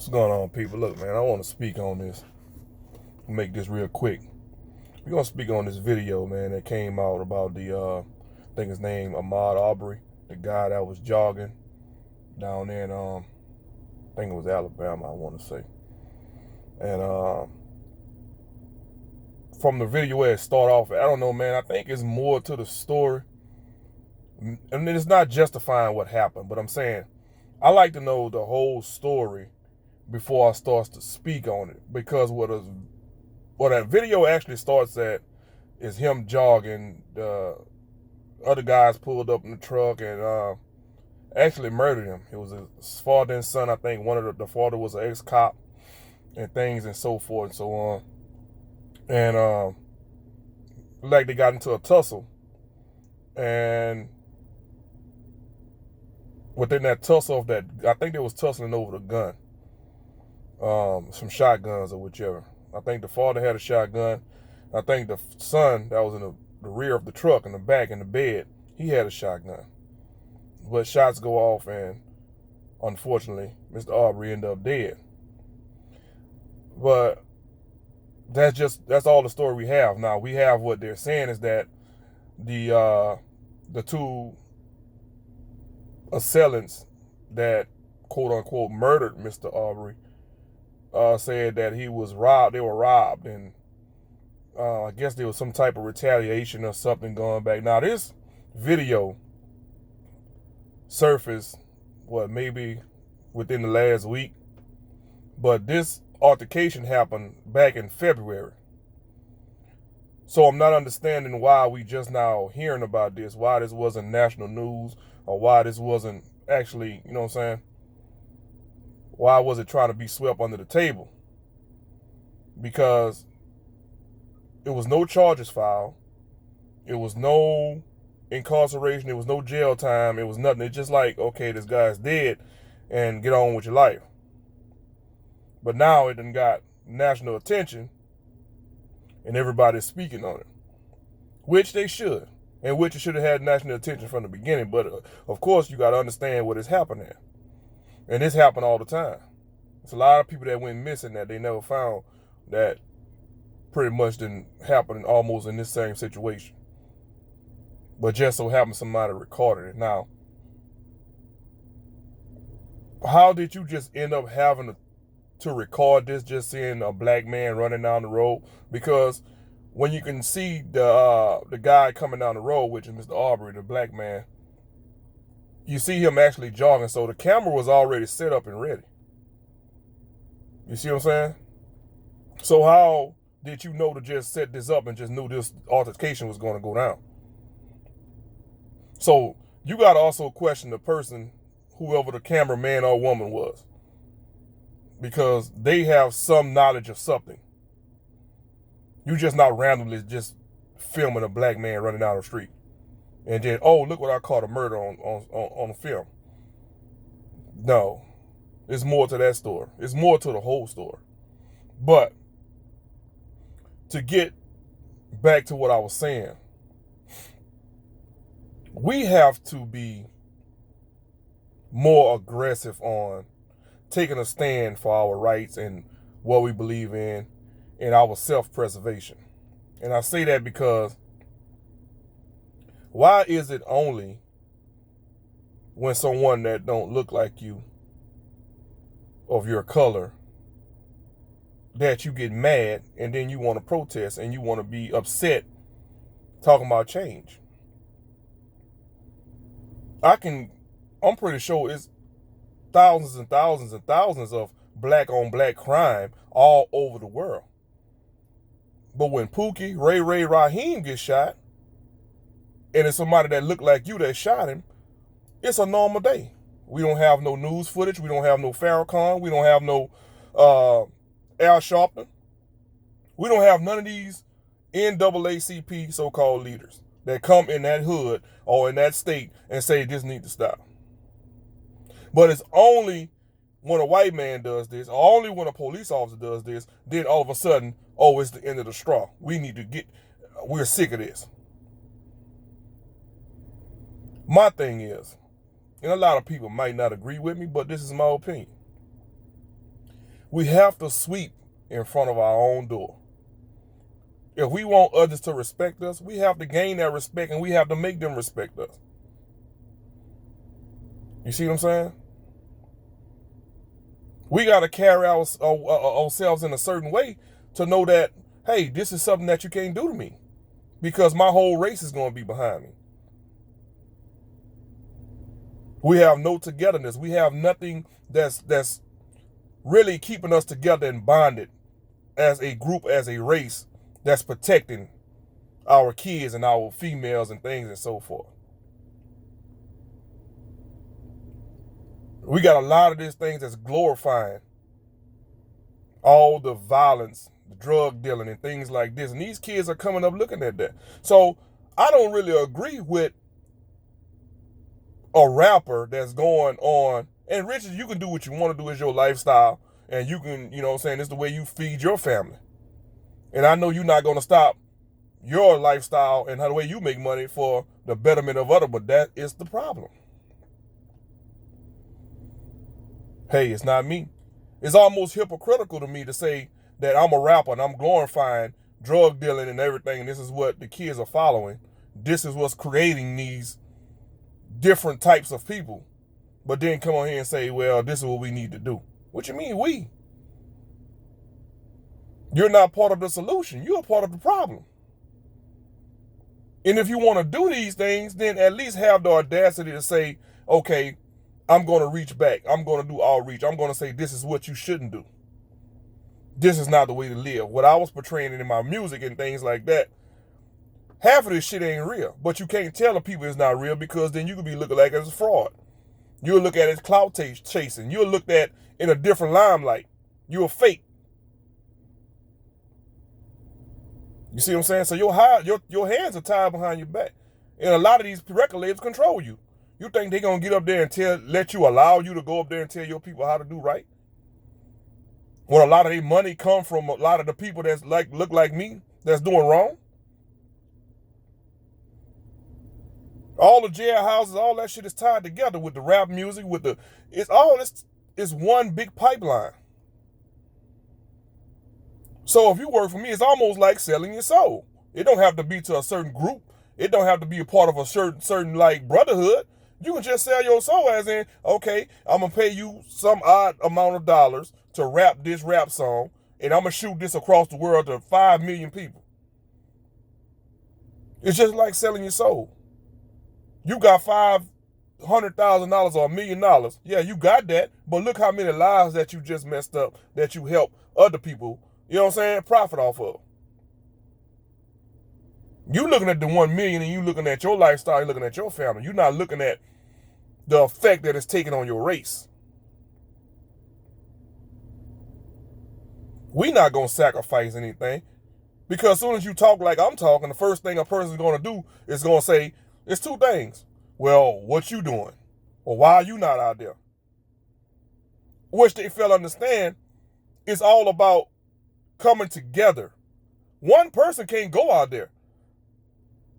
What's going on, people? Look, man, I want to speak on this. Make this real quick. We're going to speak on this video, man, that came out about I think his name, Ahmaud Aubrey, the guy that was jogging down there in, I think it was Alabama, I want to say. And from the video where it started off, I don't know, man, I think it's more to the story. And it's not justifying what happened, but I'm saying I like to know the whole story before I start to speak on it, because what that video actually starts at is him jogging. The other guys pulled up in the truck and actually murdered him. It was his father and son. I think one of the father was an ex-cop and things and so forth and so on. And like they got into a tussle, and within that tussle I think they was tussling over the gun. Some shotguns or whichever. I think the father had a shotgun. I think the son that was in the rear of the truck in the back in the bed, he had a shotgun. But shots go off and unfortunately Mr. Aubry ended up dead. But that's all the story we have. Now we have what they're saying is that the two assailants that quote unquote murdered Mr. Aubry said that he was robbed. They were robbed, and I guess there was some type of retaliation or something going back. Now this video surfaced maybe within the last week, but this altercation happened back in February. So I'm not understanding why we just now hearing about this, why this wasn't national news, or why this wasn't actually, you know what I'm saying? Why was it trying to be swept under the table? Because it was no charges filed. It was no incarceration. It was no jail time. It was nothing. It's just like, okay, this guy's dead and get on with your life. But now it done got national attention and everybody's speaking on it, which they should, and which it should have had national attention from the beginning. But of course, you got to understand what is happening. And this happened all the time. It's a lot of people that went missing that they never found, that pretty much didn't happen almost in this same situation. But just so happened somebody recorded it. Now, how did you just end up having to record this, just seeing a black man running down the road? Because when you can see the guy coming down the road, which is Mr. Aubry, the black man, you see him actually jogging. So the camera was already set up and ready. You see what I'm saying? So how did you know to just set this up and just knew this altercation was going to go down? So you got to also question the person, whoever the cameraman or woman was, because they have some knowledge of something. You just not randomly just filming a black man running down the street and then, oh, look what I caught a murder on film. No, it's more to that story. It's more to the whole story. But to get back to what I was saying, we have to be more aggressive on taking a stand for our rights and what we believe in and our self-preservation. And I say that because why is it only when someone that don't look like you, of your color, that you get mad and then you want to protest and you want to be upset talking about change? I'm pretty sure it's thousands and thousands and thousands of black on black crime all over the world. But when Pookie, Ray, Raheem gets shot, and it's somebody that looked like you that shot him, it's a normal day. We don't have no news footage. We don't have no Farrakhan. We don't have no Al Sharpton. We don't have none of these NAACP so-called leaders that come in that hood or in that state and say this needs to stop. But it's only when a white man does this, or only when a police officer does this, then all of a sudden, oh, it's the end of the straw. We're sick of this. My thing is, and a lot of people might not agree with me, but this is my opinion. We have to sweep in front of our own door. If we want others to respect us, we have to gain that respect and we have to make them respect us. You see what I'm saying? We got to carry ourselves in a certain way to know that, hey, this is something that you can't do to me because my whole race is going to be behind me. We have no togetherness. We have nothing that's really keeping us together and bonded as a group, as a race that's protecting our kids and our females and things and so forth. We got a lot of these things that's glorifying all the violence, the drug dealing and things like this. And these kids are coming up looking at that. So I don't really agree with a rapper that's going on. And Richard, you can do what you want to do. It's your lifestyle. And you can, you know what I'm saying, it's the way you feed your family. And I know you're not going to stop your lifestyle and the way you make money for the betterment of others, but that is the problem. Hey, it's not me. It's almost hypocritical to me to say that I'm a rapper and I'm glorifying drug dealing and everything, and this is what the kids are following. This is what's creating these different types of people. But then come on here and say, well, this is what we need to do. What you mean we? You're not part of the solution. You're a part of the problem. And if you want to do these things, then at least have the audacity to say, okay, I'm going to reach back. I'm going to do outreach. I'm going to say this is what you shouldn't do. This is not the way to live. What I was portraying in my music and things like that, half of this shit ain't real. But you can't tell the people it's not real because then you could be looking like it's a fraud. You'll look at it as clout chasing. You'll look at in a different limelight. You're a fake. You see what I'm saying? So your hands are tied behind your back. And a lot of these record labels control you. You think they're going to get up there and let you allow you to go up there and tell your people how to do right? When a lot of their money come from a lot of the people that's look like me, that's doing wrong? All the jailhouses, all that shit is tied together with the rap music, it's one big pipeline. So if you work for me, it's almost like selling your soul. It don't have to be to a certain group. It don't have to be a part of a certain like brotherhood. You can just sell your soul as in, okay, I'm going to pay you some odd amount of dollars to rap this rap song, and I'm going to shoot this across the world to 5 million people. It's just like selling your soul. You got $500,000 or $1 million. Yeah, you got that, but look how many lives that you just messed up that you help other people, you know what I'm saying, profit off of. You looking at the 1 million and you looking at your lifestyle, you're looking at your family. You're not looking at the effect that it's taking on your race. We not going to sacrifice anything because as soon as you talk like I'm talking, the first thing a person is going to do is going to say, it's two things. Well, what you doing? Or why are you not out there? Which they fail to understand, it's all about coming together. One person can't go out there.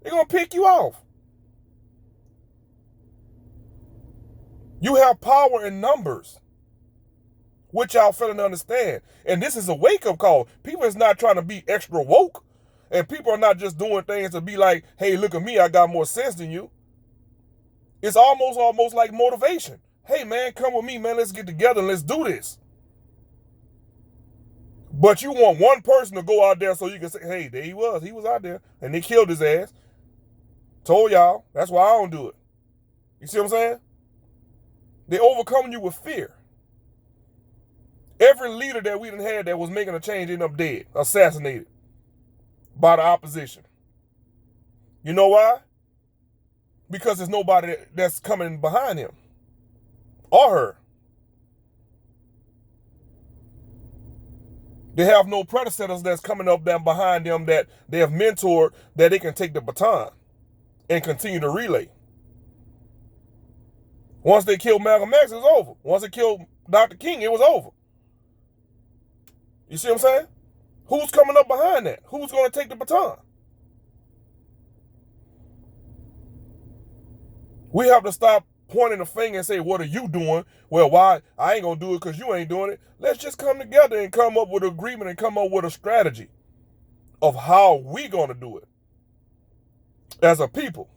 They're going to pick you off. You have power in numbers, which y'all failing to understand. And this is a wake-up call. People is not trying to be extra woke. And people are not just doing things to be like, hey, look at me, I got more sense than you. It's almost like motivation. Hey, man, come with me, man. Let's get together and let's do this. But you want one person to go out there so you can say, hey, there he was. He was out there. And they killed his ass. Told y'all. That's why I don't do it. You see what I'm saying? They overcome you with fear. Every leader that we done had that was making a change ended up dead, assassinated by the opposition. You know why? Because there's nobody that's coming behind him or her. They have no predecessors that's coming up there behind them that they have mentored that they can take the baton and continue to relay. Once they killed Malcolm X, it was over. Once they killed Dr. King, it was over. You see what I'm saying? Who's coming up behind that? Who's going to take the baton? We have to stop pointing a finger and say, what are you doing? Well, why? I ain't going to do it because you ain't doing it. Let's just come together and come up with an agreement and come up with a strategy of how we going to do it as a people.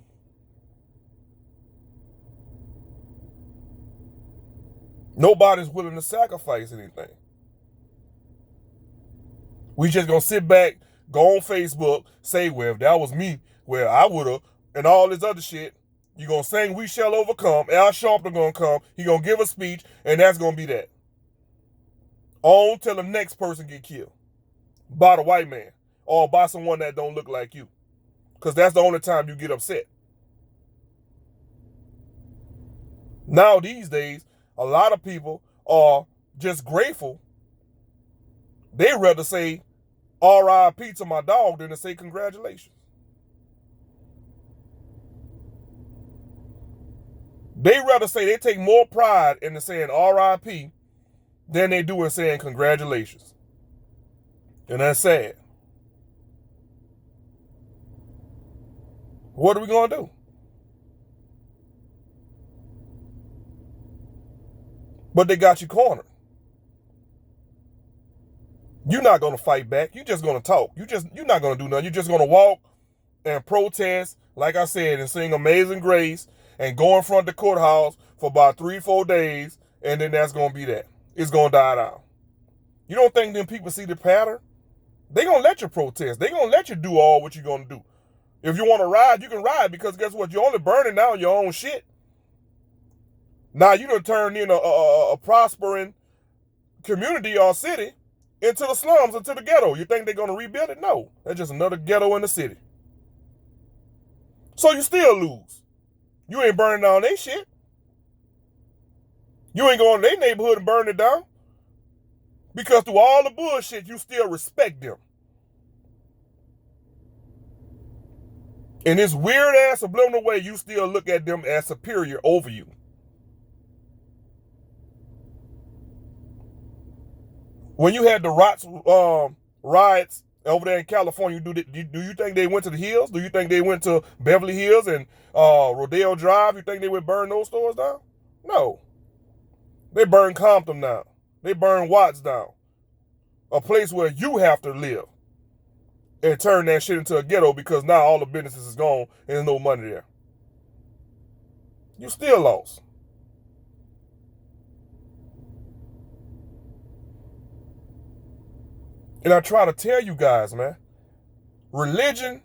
Nobody's willing to sacrifice anything. We just going to sit back, go on Facebook, say, well, if that was me, well, I would have, and all this other shit. You're going to sing We Shall Overcome. Al Sharpton going to come. He going to give a speech, and that's going to be that. On till the next person get killed by the white man or by someone that don't look like you. Because that's the only time you get upset. Now, these days, a lot of people are just grateful. They'd rather say R.I.P. to my dog than to say congratulations. They rather say they take more pride in saying R.I.P. than they do in saying congratulations. And that's sad. What are we going to do? But they got you cornered. You're not going to fight back. You're just going to talk. You're not going to do nothing. You're just going to walk and protest, like I said, and sing Amazing Grace and go in front of the courthouse for about 3-4 days, and then that's going to be that. It's going to die down. You don't think them people see the pattern? They're going to let you protest. They're going to let you do all what you're going to do. If you want to ride, you can ride, because guess what? You're only burning down your own shit. Now you done turned in a prospering community or city into the slums, into the ghetto. You think they're going to rebuild it? No. That's just another ghetto in the city. So you still lose. You ain't burning down their shit. You ain't going to their neighborhood and burn it down. Because through all the bullshit, you still respect them. In this weird-ass subliminal way, you still look at them as superior over you. When you had the riots over there in California, do you think they went to the hills? Do you think they went to Beverly Hills and Rodeo Drive? You think they would burn those stores down? No. They burned Compton down. They burned Watts down. A place where you have to live. And turn that shit into a ghetto because now all the businesses is gone and there's no money there. You still lost. And I try to tell you guys, man, religion,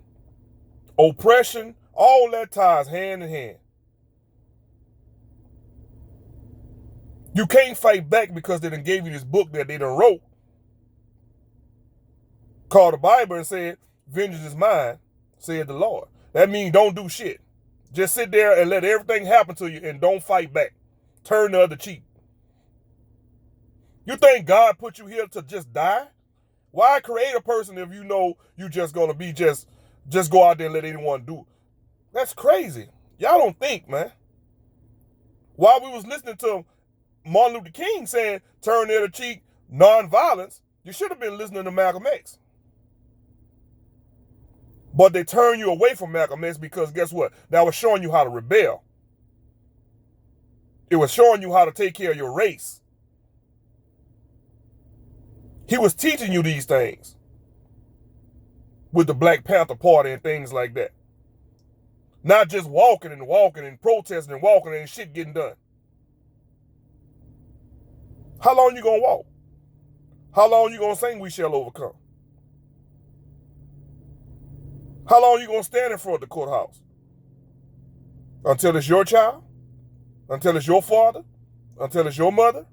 oppression, all that ties hand in hand. You can't fight back because they done gave you this book that they done wrote called the Bible and said, vengeance is mine, said the Lord. That means don't do shit. Just sit there and let everything happen to you and don't fight back. Turn the other cheek. You think God put you here to just die? Why create a person if you know you just going to be just go out there and let anyone do it? That's crazy. Y'all don't think, man. While we was listening to Martin Luther King saying, turn the other cheek, nonviolence, you should have been listening to Malcolm X. But they turn you away from Malcolm X because guess what? That was showing you how to rebel. It was showing you how to take care of your race. He was teaching you these things with the Black Panther Party and things like that. Not just walking and protesting and walking and shit getting done. How long you gonna walk? How long you gonna sing We Shall Overcome? How long you gonna stand in front of the courthouse? Until it's your child? Until it's your father? Until it's your mother?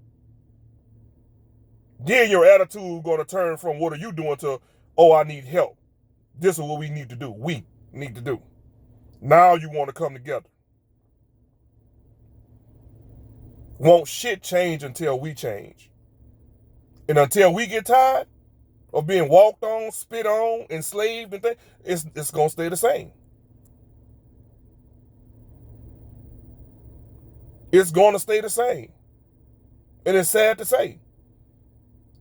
Then your attitude gonna turn from what are you doing to, oh, I need help. This is what we need to do. We need to do. Now you want to come together. Won't shit change until we change. And until we get tired of being walked on, spit on, enslaved and things, it's going to stay the same. It's going to stay the same. And it's sad to say.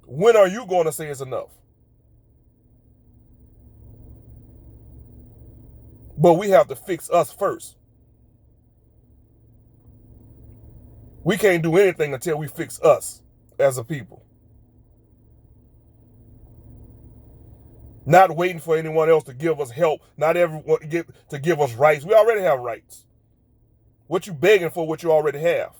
When are you going to say it's enough? But we have to fix us first. We can't do anything until we fix us as a people. Not waiting for anyone else to give us help. Not everyone to give us rights. We already have rights. What you begging for, what you already have.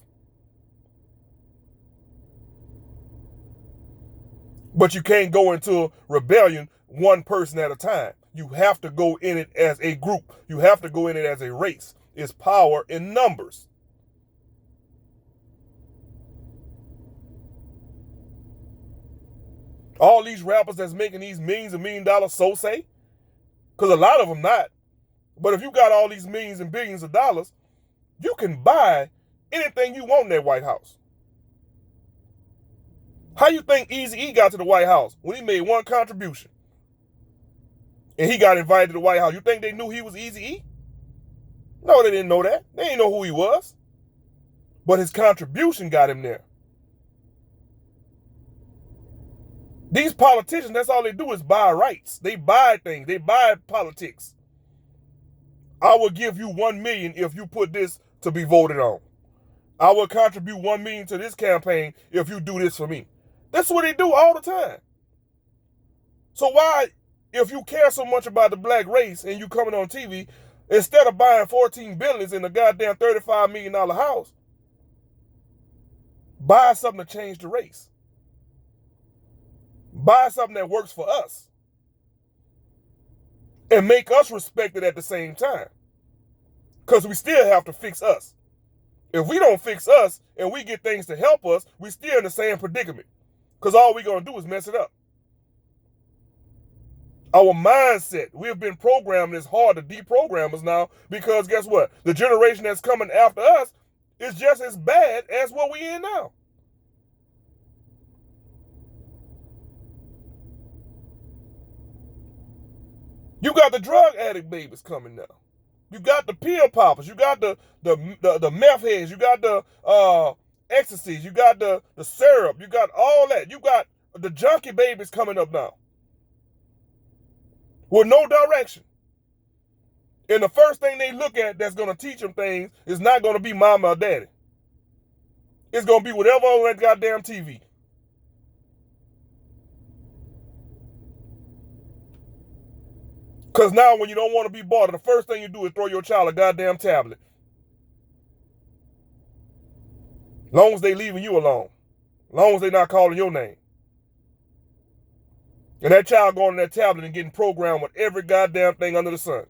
But you can't go into rebellion one person at a time. You have to go in it as a group. You have to go in it as a race. It's power in numbers. All these rappers that's making these millions and $1 million, so say, because a lot of them not. But if you got all these millions and billions of dollars, you can buy anything you want in that White House. How you think Eazy-E got to the White House when he made one contribution? And he got invited to the White House. You think they knew he was Eazy-E? No, they didn't know that. They didn't know who he was. But his contribution got him there. These politicians, that's all they do is buy rights. They buy things. They buy politics. I will give you $1 million if you put this to be voted on. I will contribute $1 million to this campaign if you do this for me. That's what they do all the time. So why, if you care so much about the black race and you coming on TV, instead of buying 14 billions in a goddamn $35 million house, buy something to change the race. Buy something that works for us. And make us respected at the same time. Because we still have to fix us. If we don't fix us and we get things to help us, we still in the same predicament. Because all we're going to do is mess it up. Our mindset, we've been programmed. It's hard to deprogram us now because guess what? The generation that's coming after us is just as bad as what we in now. You got the drug addict babies coming now. You got the pill poppers. You got the meth heads. You got the ecstasies. You got the syrup. You got all that. You got the junkie babies coming up now. With no direction. And the first thing they look at that's going to teach them things is not going to be mama or daddy. It's going to be whatever on that goddamn TV. Because now when you don't want to be bothered, the first thing you do is throw your child a goddamn tablet. Long as they leaving you alone. Long as they not calling your name. And that child going on that tablet and getting programmed with every goddamn thing under the sun.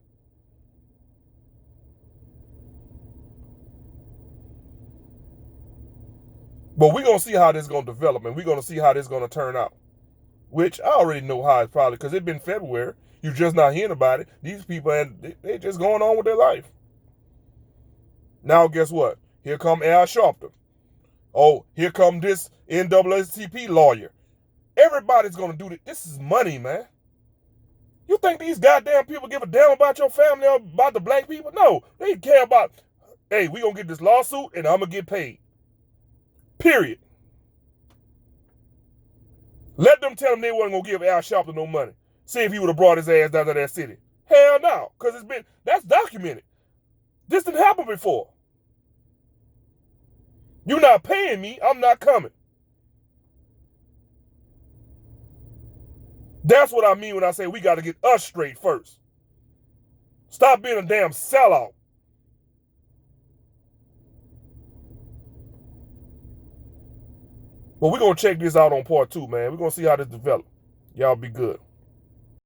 But we're going to see how this is going to develop, and we're going to see how this is going to turn out. Which I already know how it's probably, because it's been February. You're just not hearing about it. These people, they're just going on with their life. Now, guess what? Here come Al Sharpton. Oh, here come this NAACP lawyer. Everybody's going to do this. This is money, man. You think these goddamn people give a damn about your family or about the black people? No, they care about, hey, we going to get this lawsuit and I'm going to get paid. Period. Let them tell them they wasn't going to give Al Sharpton no money. See if he would have brought his ass down to that city. Hell no, because that's documented. This didn't happen before. You're not paying me, I'm not coming. That's what I mean when I say we got to get us straight first. Stop being a damn sellout. But we're going to check this out on part 2, man. We're going to see how this develops. Y'all be good.